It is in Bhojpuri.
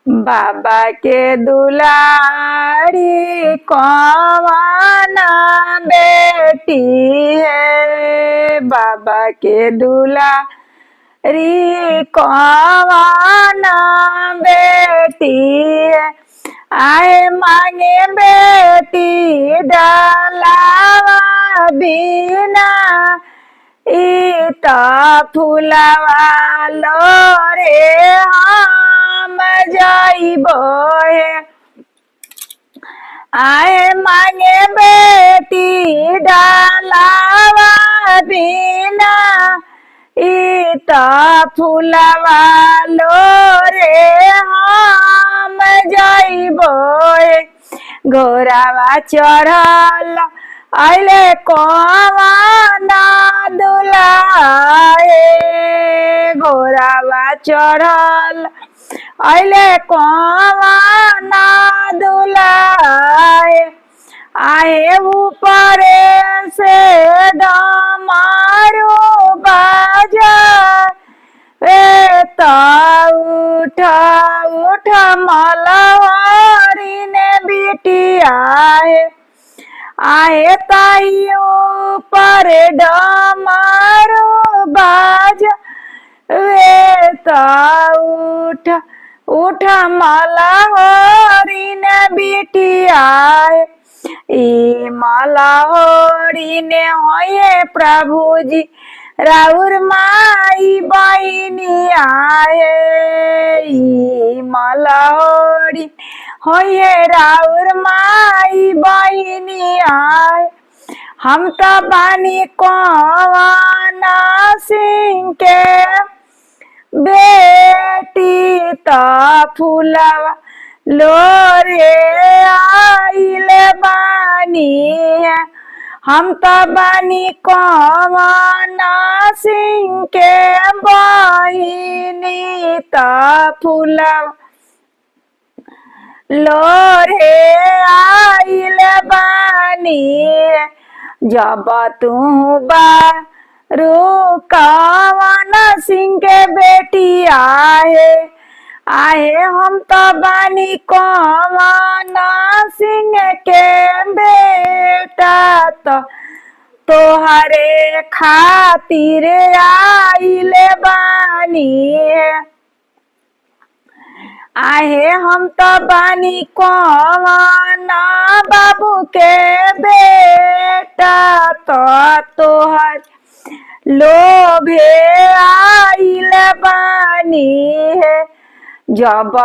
बाबा के दुलारी कौन बेटी है। बाबा के दुलारी कौन बेटी है। आए मांगे बेटी डालावा बिना इता फुलावा लो रे हम जाइबो है। आए मांगे बेटी डालावा बिना इता फुलावा लो रे हम जाइबो है। घोरावा चढ़ल आइले कौन दुलाए। घोरावा चढ़ल आइले कौन दुलाए। आए ऊपर से डमरू बाजा उठा उठा मलहरी ने बिटिया है। आए ताई ऊपर डमरू बाजा उठा उठा मलहरी ने बिटिया है। ई मलहरी ने होए प्रभु जी राउर माई बहिनी आए। ई मलहरी होए राउर माई बहिनी आए। हम तो बानी कौन सिंह के बेटी तो फुलावा लोरे आइले बानी है। हम तो बानी कौन सिंह के बहिनी तो फुलावा लोरे आइले बानी है। जब तू बारू कौन सिंह के बेटी आए। आए हम तो बानी कौन सिंह के बेटा तो तोहरे खातिर आइले बानी है। आहे हम तो बानी कौन बाबू के बेटा तो तोहर लोभे आइले बानी है। जब